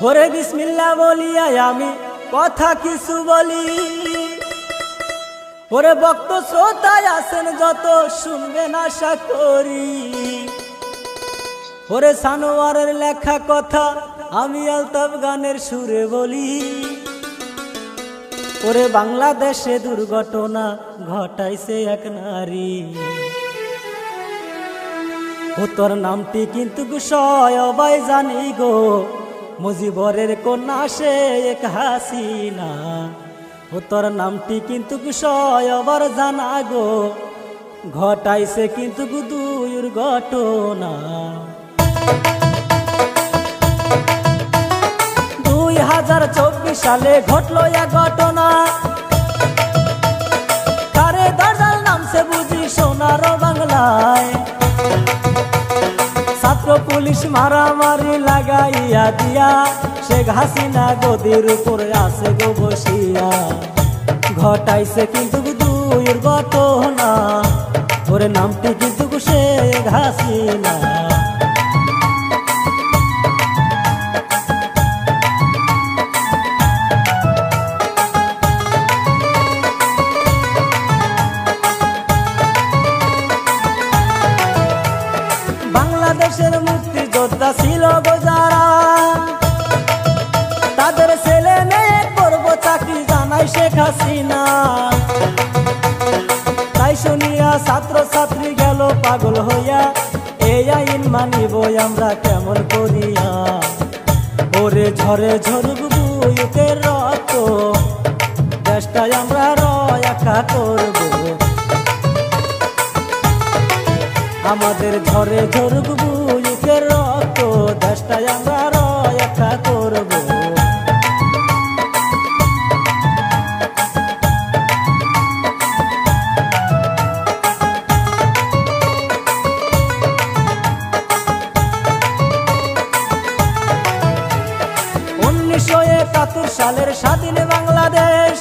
ওরে বিসমিল্লাহ বলিয়া আমি কথা কিছু বলি। ওরে ভক্ত শ্রোতায় আছেন যত শুনবেন আশা করি। ওরে সানোয়ারের লেখা কথা আমি আলতাফ গানের সুরে বলি। ওরে বাংলাদেশে দুর্ঘটনা ঘটাইছে এক নারী, ও তোর নামটি কিন্তু সবাই জানি গো, মুজিবরের কন্যা শেখ হাসিনা। ও তোর নামটি কিন্তু সবার জানা গো, ঘটাইছে কিন্তু দুর্ঘটনা। 2024 সালে ঘটলো এক ঘটনা, কারে দরজাল নামছে বুঝি সোনার বাংলায়। ছাত্র পুলিশ মারামারি লাগাইয়া দিয়া শেখ হাসিনা গদির উপরে আছে গো বসিয়া, ঘটাইছে কিন্তু দুর্ঘটনা। ওরে নামটি কিন্তু শেখ হাসিনা। বাংলাদেশের মুক্তিযোদ্ধা ছিল গো যারা, তাদের ছেলে মেয়ে করবো চাকরি জানাই শেখ হাসিনা। তাই শুনিয়া ছাত্র ছাত্রী গেল পাগল হইয়া, এই আইন মানিব আমরা কেমন করিয়া। ওরে ঝরে ঝরুক বুকের রক্ত, দেশটাই আমরা রক্ষা করব। আমাদের ঝরে ঝরুক বুকের রক্ত, দেশটাই আমরা রক্ষা করব। 1971 সালের স্বাধীন বাংলাদেশ,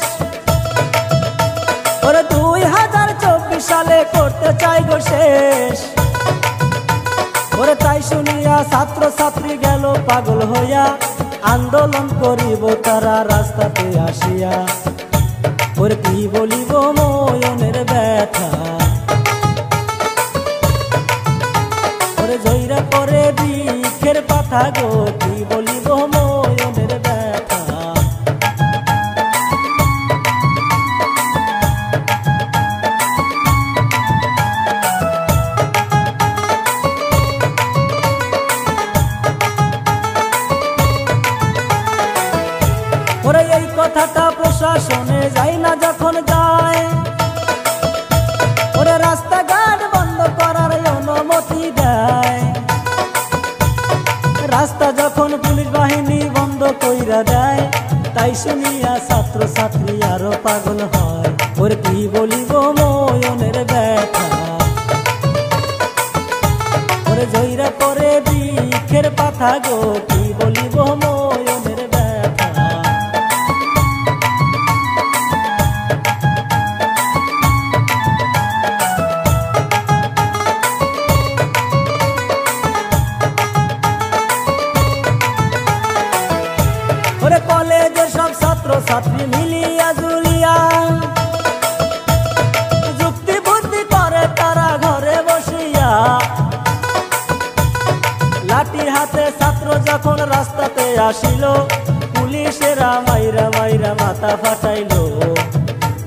ওরে 2024 সালে করতে চাই গো শেষ। ওরে তাই শুনিয়া ছাত্র ছাত্রী গেল পাগল হইয়া, আন্দোলন করিব তারা রাস্তাতে আসিয়া। ওরে কি বলিব ময়নের ব্যথা, ওরে জয়রা করে বৃক্ষের পাতা গো, কি বলিব ময়নের ব্যথা। ওরে এই কথাটা প্রশাসনে যায় না যখন যায়, ওরে রাস্তাঘাট বন্ধ করার অনুমতি দেয়। রাস্তা যখন পুলিশ বাহিনী বন্ধ কইরা দেয়, তাই শুনিয়া ছাত্র ছাত্রী আরো পাগল হয়। ওরে কি বলিব ময়নের ব্যথা, ওরে জয়রা করে বৃক্ষের পাতা গো, কি বলিব ময়নের ব্যথা। ওরে কলেজের সব ছাত্র ছাত্রী মিলিয়া জুলিয়া, যুক্তি বুদ্ধি করে তারা ঘরে বসিয়া। লাঠি হাতে ছাত্র যখন রাস্তাতে আসিল, পুলিশেরা মাইরা মাইরা মাথা ফাটাইল।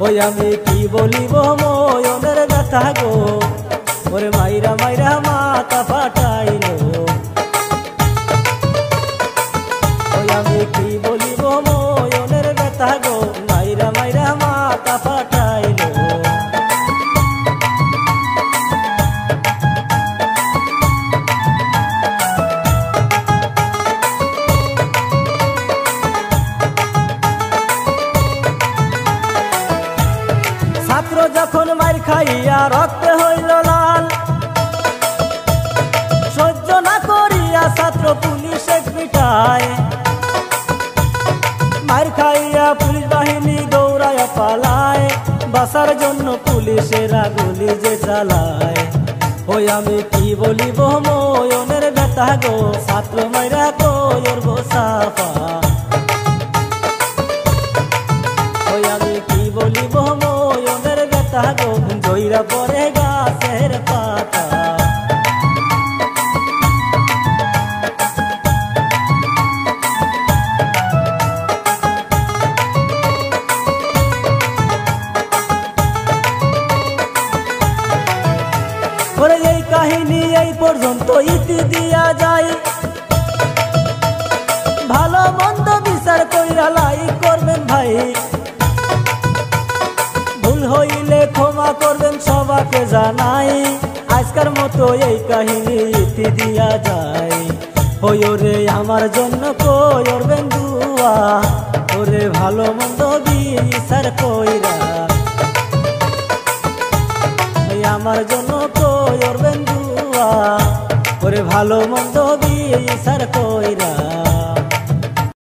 ওই আমি কি বলিব ময়নের ব্যথা গো, ওরে মাইরা মাইরা মাথা ফাটাইল। আমি কি বলিব ময়নের ব্যথা গো, মাইরা মাইরা মাথা ফাটাইল। ছাত্র যখন মার খাইয়া রক্তে হইল লাল, সহ্য না করিয়া ছাত্র পুলিশে পিটায়। মার খাইয়া পুলিশ বাহিনী দৌড়ায় পালায়, বাঁচার জন্য পুলিশেরা গুলি যে চালায়। ওই আমি কি বলিব ময়নের ব্যথা ব্যথা গো ছাত্র মাইরা কইর গো সাফা ওই আমি কি বলিব মনের ব্যথা গো জইরা পরে গাছের পাতা ওরে এই কাহিনী এই পর্যন্ত ইতি দিয়া যায় ভালো মন্দ বিচার কইরা লাইক করবেন ভাই ভুল হইলে ক্ষমা করবেন সবাকে জানাই আজকের মতো এই কাহিনী ইতি দিয়া যায় ওই ওরে আমার জন্য কইরবেন দুয়া ওরে ভালো মন্দ বিচার কইরা আমার জন্য কইরবেন দুয়া ওরে ভালো মন্দ বিচার কইরা।